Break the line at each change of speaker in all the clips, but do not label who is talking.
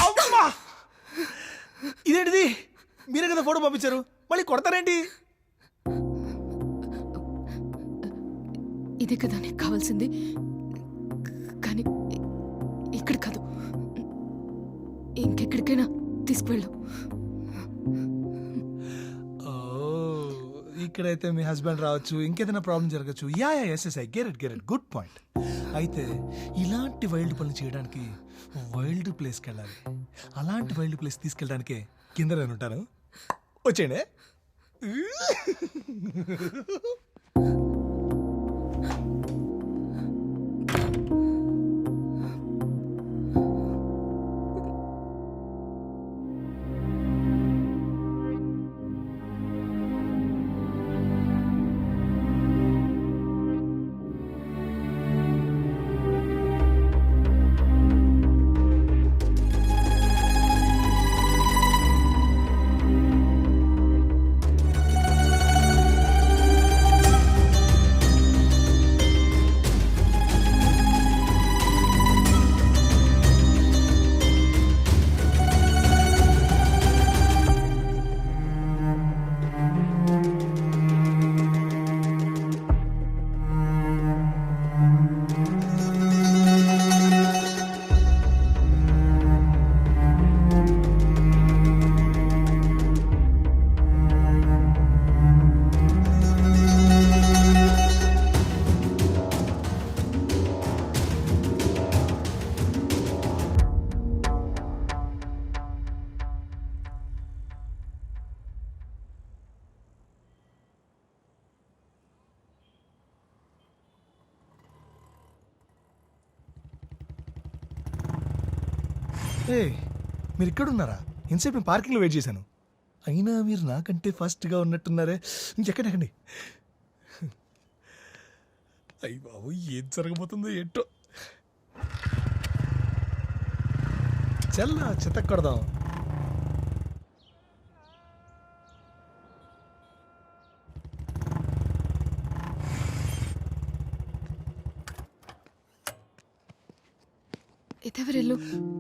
అమ్మా! ఇదేంటిది? మీరే కదా ఫోటో పంపించారు, మళ్ళీ కొడతారేంటి?
ఇదే కదా నీకు కావాల్సింది, కానీ ఇక్కడ కాదు, ఇంకెక్కడికైనా తీసుకువెళ్ళు.
ఇక్కడైతే మీ హస్బెండ్ రావచ్చు, ఇంకేదైనా ప్రాబ్లం జరగచ్చు. Yeah yes yes I get it good point. అయితే ఇలాంటి వైల్డ్ పనులు చేయడానికి వైల్డ్ ప్లేస్కి వెళ్ళాలి. అలాంటి వైల్డ్ ప్లేస్ తీసుకెళ్ళడానికే కింద నేను ఉంటాను. వచ్చేయండి. మీరు ఇక్కడ ఉన్నారా? ఇంతసేపు నేను పార్కింగ్లో వెయిట్ చేశాను. అయినా మీరు నాకంటే ఫాస్ట్గా ఉన్నట్టున్నారే. ఇంకెక్కడెక్కండి. అయ్యి బాబు, ఏం జరగబోతుందో ఏంటో. చల్లా చెత్త కొడదాం.
ఇదెవరెళ్ళు?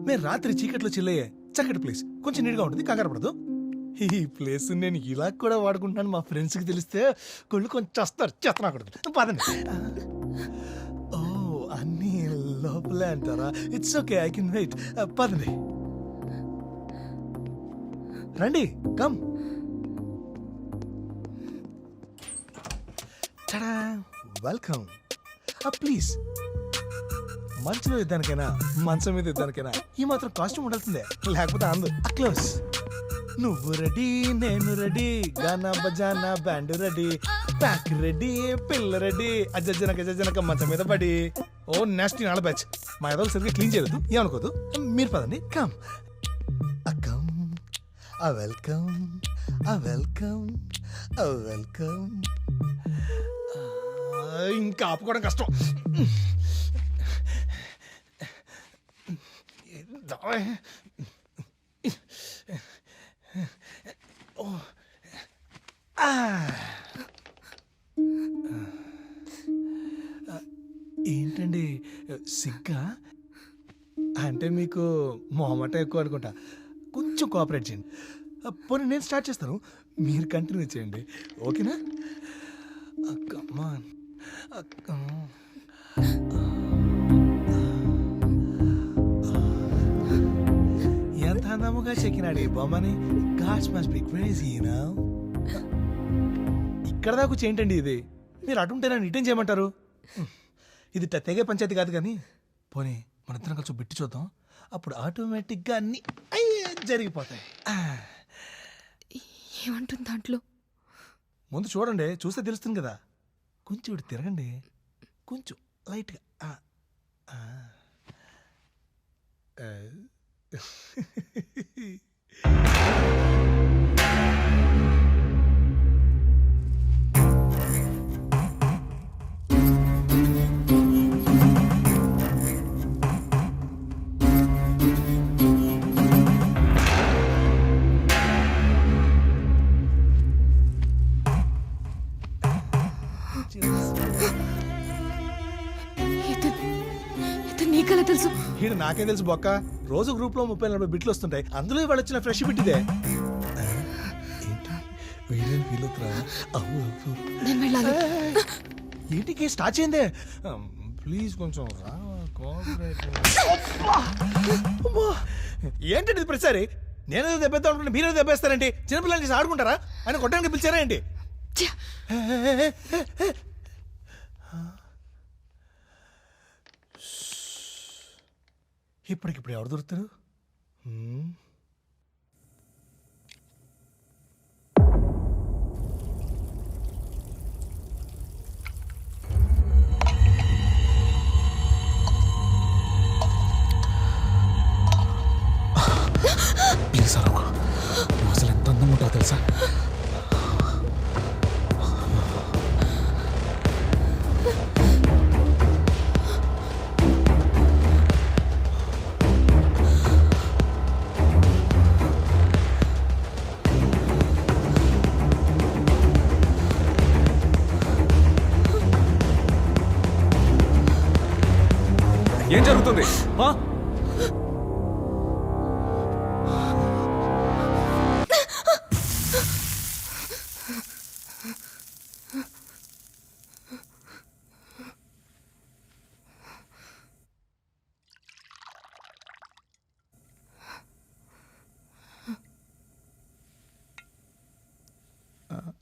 మేము రాత్రి చీకట్లో చిల్లయ్యే చక్కటి ప్లేస్, కొంచెం నీట్గా ఉంటుంది, కంగారు పడదు. ఈ ప్లేస్ నేను ఇలా కూడా వాడుకుంటున్నాను. మా ఫ్రెండ్స్కి తెలిస్తే కొళ్ళు కొంచెం చేస్తారు, చేతనాకూడదు. పదండి. ఓ, అన్నీ లోపలే అంటారా? It's okay, I can wait. పదండి, రండి, కమ్. వెల్కమ్. ప్లీజ్, మంచులో యుద్ధానికైనా మంచం మీద యుద్ధానికైనా ఈ మాత్రం కాస్ట్యూమ్ ఉండాల్సిందే, లేకపోతే అందు. క్లోజ్. నువ్వు రెడీ, నేను రెడీ, గానా బజానా బ్యాండ్ రెడీ, ప్యాక్ రెడీ, పిల్ల రెడీ, అజ్జనక మంచం మీద పడి. ఓ నెక్స్ట్ నాళ్ళ బ్యాచ్. మా ఏదో సరిగ్గా క్లీన్ చేయలేదు, ఏమనుకోదు. మీరు పదండి, come. Come. Welcome, welcome, welcome. ఇంకా ఆపుకోవడం కష్టం. ఏంటండి సిగ్గా? అంటే మీకు మొహమాట ఎక్కువ అనుకుంటా. కొంచెం కోఆపరేట్ చేయండి. పోనీ నేను స్టార్ట్ చేస్తాను, మీరు కంటిన్యూ చేయండి, ఓకేనా? కమాన్. ఎంత అందముగా చెక్కినాడు ఈ బొమ్మని. God's must be crazy, you know. ఇక్కడ దాకా చేయండి ఇది. మీరు అటుంటే నన్ను ఇటేం చేయమంటారు? ఇది తెగే పంచాయతీ కాదు కానీ, పోనీ మన ఇద్దరం కలిసి బిట్టి చూద్దాం. అప్పుడు ఆటోమేటిక్గా అన్ని జరిగిపోతాయి.
ఏమంటుంది దాంట్లో?
ముందు చూడండి, చూస్తే తెలుస్తుంది కదా. కొంచెం ఇటు తిరగండి, కొంచెం లైట్గా. వీడు నాకే తెలుసు బొక్క. రోజు గ్రూప్ లో 30-40 బిట్లు వస్తుంటాయి, అందులో ఇవాళ వచ్చిన ఫ్రెష్ బిట్ ఇదే. ఏంటి వీడియో ఫీల్ అవుతురా?
నేను వెళ్ళాలి.
ఏంటికి స్టార్ట్ చేయందే. ప్లీజ్ కొంచెం రా, కోఆపరేట్. ఏంటండి ఇది ప్రతిసారి? నేనేదో దెబ్బేద్దాం అనుకుంటే మీరేదో దెబ్బేస్తారేంటి? చిన్నపిల్లలు చేసి ఆడుకుంటారా? ఆయన కొట్టడానికి పిలిచారా ఏంటి?
ఛ!
ఇప్పటికిప్పుడు ఎవరు దొరుకుతారు?
ప్లీజ్ అరవకు. నువ్వు అసలు ఎంత అందంగా ఉంటావు తెలుసా? ఏం జరుగుతుంది?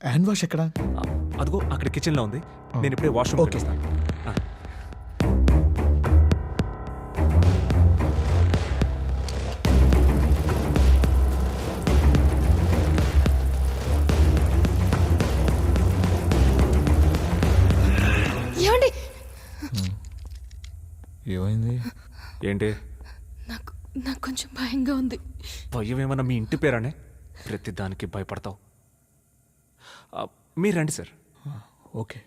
హ్యాండ్ వాష్ ఎక్కడ?
అదిగో అక్కడ కిచెన్ లో ఉంది. నేను ఇప్పుడే వాష్రూమ్
ఓకే.
వస్తాను.
ఏమండి?
ఏమైంది? ఏంటి
నాకు నాకు కొంచెం భయంగా ఉంది.
భయం ఏమన్నా మీ ఇంటి పేరానే? ప్రతి దానికి భయపడతావు. మీరు రండి సార్. ఓకే.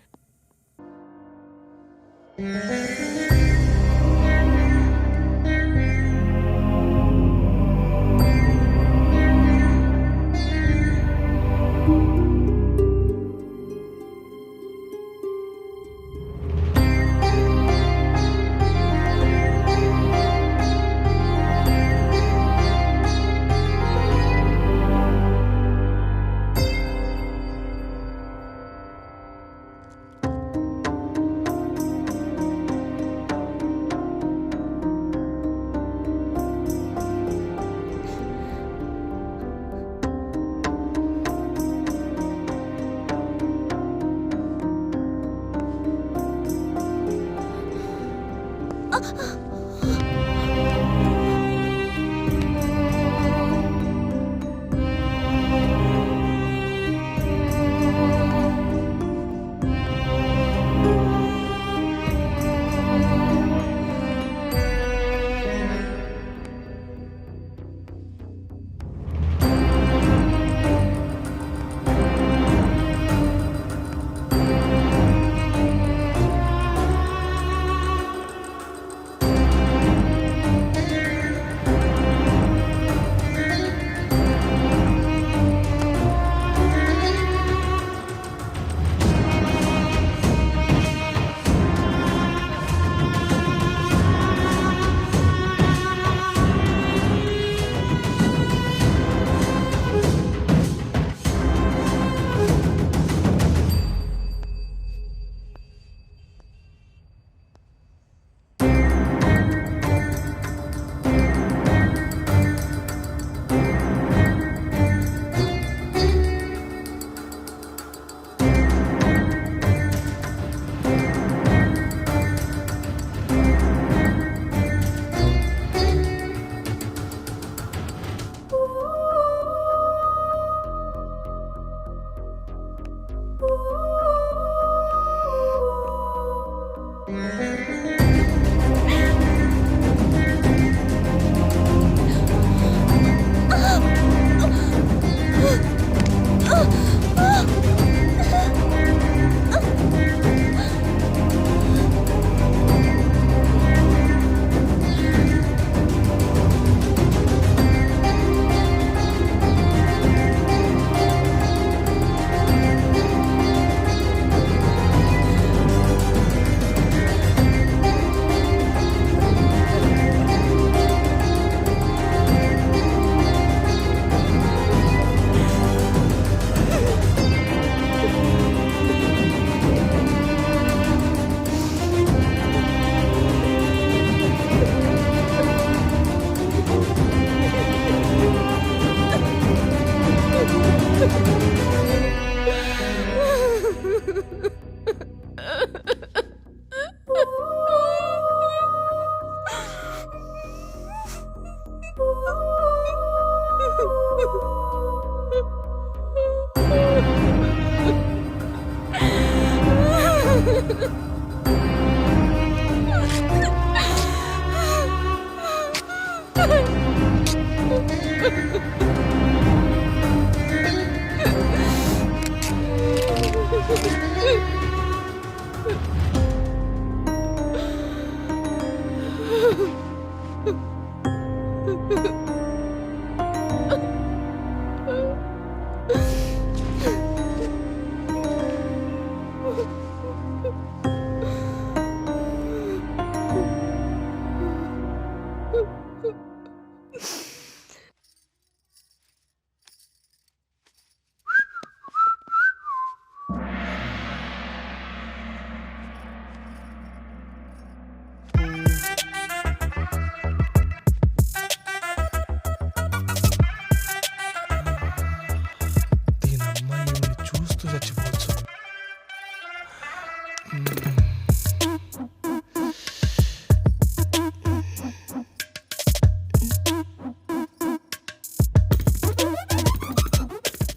దీని అమ్మాయి ఈమెని చూస్తూ చచ్చిపోవచ్చు.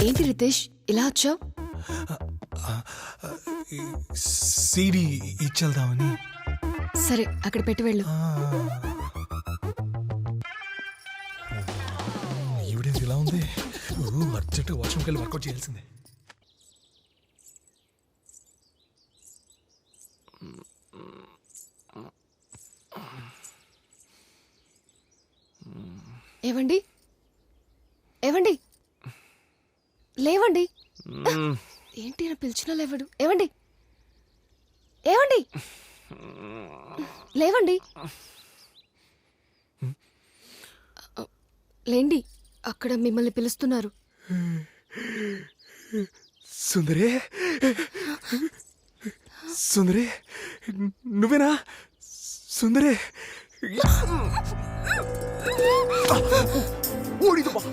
ఏంటి రితేష్ ఇలా వచ్చావు?
సీడీ ఇచ్చేద్దామని.
సరే అక్కడ పెట్టి వెళ్ళు.
ఈవిడేది ఇలా ఉంది. అర్జెంట్ వాష్రూమ్కి వెళ్ళి వర్కౌట్ చేయాల్సిందే.
ఏవండి ఏవండి లేవండి. ఏంటి నా పిలిచినా లేవడు. ఏవండి ఏవండి లేవండి. లేండి అక్కడ మిమ్మల్ని పిలుస్తున్నారు.
సుందరి సుందరి నువ్వేనా సుందరి? ఓడిదమ్మా,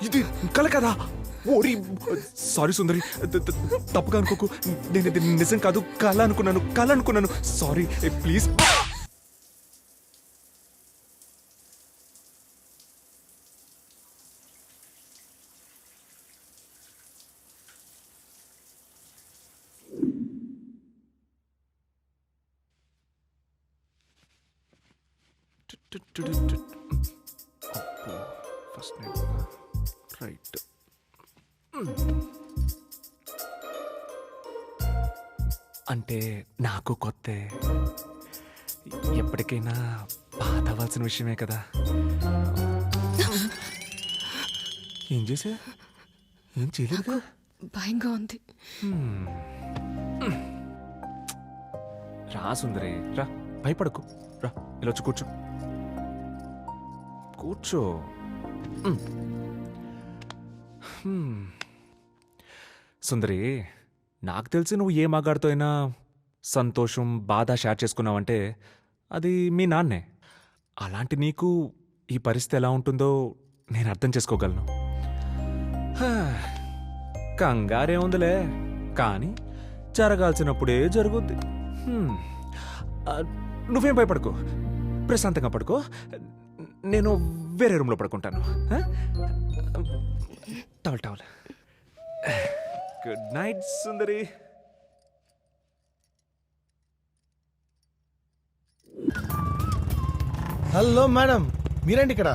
ఇది కల కదా. ఓరి సారీ సుందరి, తప్పుగా అనుకోకు. నేను ఇది నిజం కాదు, కళ అనుకున్నాను. Sorry please. First right. అంటే నాకు కొత్త, ఎప్పటికైనా బాధ అవ్వాల్సిన విషయమే కదా. ఏం చేసా? ఏం చేయలేదు కదా.
భయంగా ఉంది.
రా సుందరి రా, భయపడకు. రా ఇలా వచ్చి కూర్చో. సుందరి, నాకు తెలిసి నువ్వు ఏ మగాడితో అయినా సంతోషం బాధ షేర్ చేసుకున్నావంటే అది మీ నాన్నే. అలాంటి నీకు ఈ పరిస్థితి ఎలా ఉంటుందో నేను అర్థం చేసుకోగలను. కంగారే ఉందిలే, కానీ జరగాల్సినప్పుడే జరుగుద్ది. నువ్వేం భయపడకు, ప్రశాంతంగా పడుకో. నేను వేరే రూమ్లో పడుకుంటాను. టవల్. గుడ్ నైట్ సుందరి.
హలో మేడం, మీరేంటి ఇక్కడ?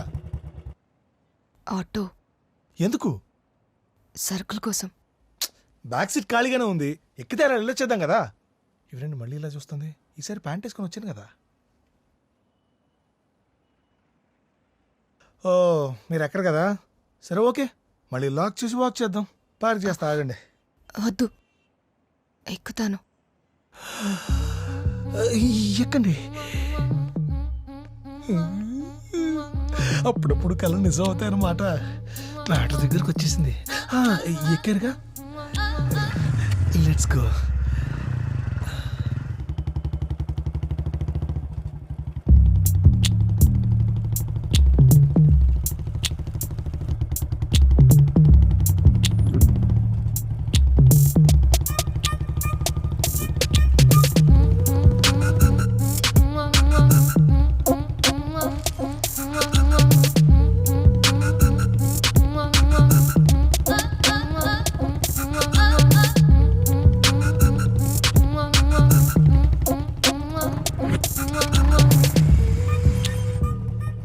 ఆటో
ఎందుకు?
సరుకుల కోసం.
బ్యాక్ సీట్ ఖాళీగానే ఉంది, ఎక్కితే అలా వెళ్ళొచ్చేద్దాం కదా. ఎవరండి మళ్ళీ ఇలా చూస్తుంది? ఈసారి ప్యాంట్ వేసుకొని వచ్చాను కదా. ఓ మీరు ఎక్కడ కదా, సరే ఓకే, మళ్ళీ లాక్ చేసి వాక్ చేద్దాం. పార్క్ చేస్తా, ఆగండి.
వద్దు, ఎక్కుతాను.
ఎక్కండి. అప్పుడప్పుడు కళ నిజం అవుతాయన్నమాట. ఆటో దగ్గరకు వచ్చేసింది. ఎక్కారుగా, లెట్స్ గో.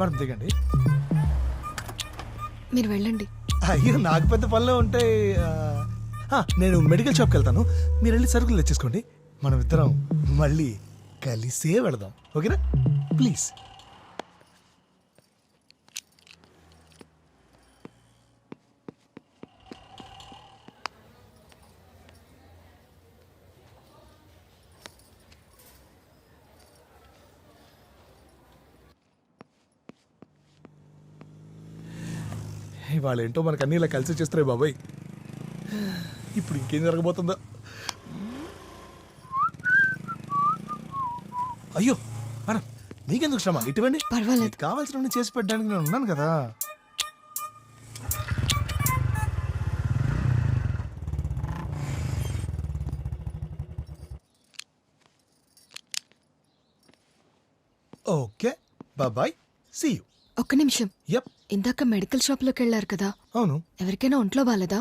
మనం దిగండి.
మీరు వెళ్ళండి.
అయ్యో నాకు పెద్ద పనులు ఉంటాయి. నేను మెడికల్ షాప్కి వెళ్తాను, మీరు వెళ్ళి సరుకులు తెచ్చేసుకోండి. మనం ఇద్దరం మళ్ళీ కలిసే వెళదాం, ఓకేనా? ప్లీజ్. ఇవాళ ఏంటో మనకు అన్ని ఇలా కలిసి చేస్తున్నాయి బాబాయ్. ఇప్పుడు ఇంకేం జరగబోతుందో. అయ్యో మేడం, మీకెందుకు శ్రమ? ఇటువంటి
పర్వాలేదు.
కావాల్సిన చేసి పెట్టడానికి నేను ఉన్నాను కదా. Okay bye, see you.
ఒక్క నిమిషం.
యప్.
ఇందాక మెడికల్ షాప్ లోకి వెళ్ళారు కదా,
అవును.
ఎవరికైనా ఒంట్లో బాలేదా?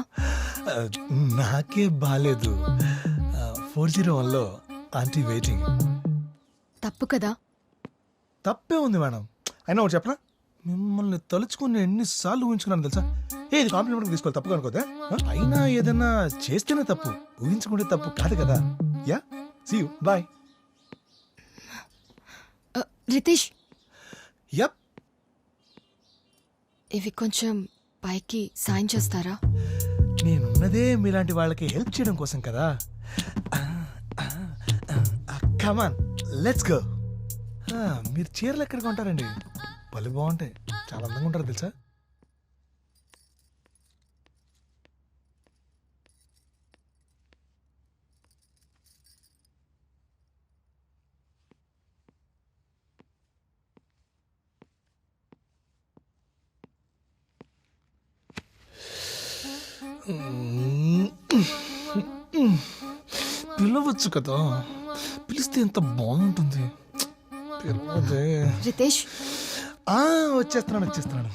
నాకే బాలేదు. 401లో ఆంటీ వెయిటింగ్.
తప్పు కదా.
తప్పే ఉంది మేడం. అయినా ఒకటి చెప్పనా, మిమ్మల్ని తలుచుకుని ఎన్నిసార్లు ఊహించుకున్నాను తెలుసా? ఇది కాంప్లిమెంట్ తీసుకోవాలి, తప్పు అనుకోదా? అయినా ఏదన్నా చేస్తేనే తప్పు, ఊహించుకుంటే తప్పు కాదు కదా. Yeah, see you, bye.
Ritesh,
yup.
ఇవి కొంచెం పైకి సాయం చేస్తారా?
నేనున్నదే మీలాంటి వాళ్ళకి హెల్ప్ చేయడం కోసం కదా. కమాన్, లెట్స్ గో. మీరు చీరలు ఎక్కడ కొంటారండి? పళ్ళు బాగుంటాయి, చాలా అందంగా ఉంటారు తెలుసా. పిలవచ్చు కదా, పిలిస్తే ఎంత బాగుంటుంది. పిలవదే.
రితేష్,
వచ్చేస్తున్నాను.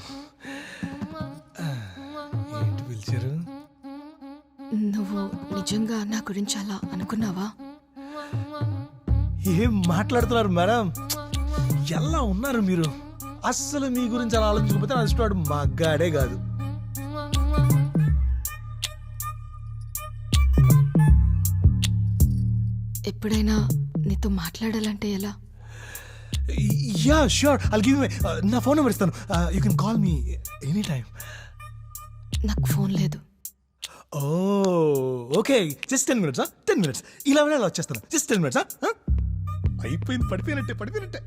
ఏంటి పిలిచారు?
నువ్వు నిజంగా నా గురించి అలా అనుకున్నావా?
ఏం మాట్లాడుతున్నారు మేడం? ఎలా ఉన్నారు మీరు? అస్సలు మీ గురించి అలా ఆలోచించకపోతే నా ఇష్టవాడు మగ్గాడే కాదు.
ఎప్పుడైనా నీతో మాట్లాడాలంటే ఎలా?
Yeah sure, I'll give you నా ఫోన్ నెంబర్ ఇస్తాను. You can call me any time.
నాకు ఫోన్ లేదు.
Okay, just 10 minutes. 10 minutes ఇలా వచ్చేస్తాను. Just 10 minutes. అయిపోయింది, పడిపోయినట్టే.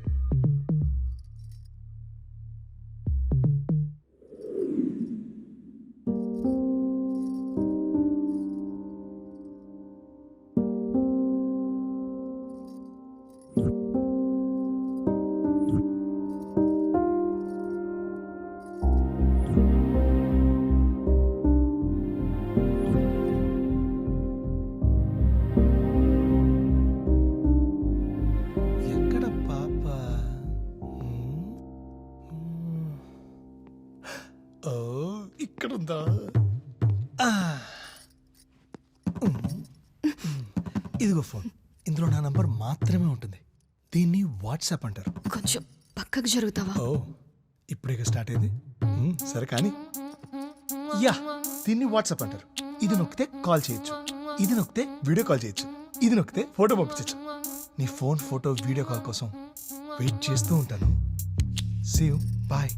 ఇక్కడుందా? ఇదిగో ఫోన్. ఇందులో నా నంబర్ మాత్రమే ఉంటుంది. దీన్ని వాట్సాప్ అంటారు.
కొంచెం పక్కకు జరుగుతావా?
ఇప్పుడే స్టార్ట్ అయింది. సరే కానీ, యా, దీన్ని వాట్సాప్ అంటారు. ఇది నొక్కితే కాల్ చేయొచ్చు, ఇది నొక్కితే వీడియో కాల్ చేయొచ్చు, ఇది నొక్కితే ఫోటో పంపించచ్చు. నీ ఫోన్, ఫోటో, వీడియో కాల్ కోసం వెయిట్ చేస్తూ ఉంటాను. See you, bye.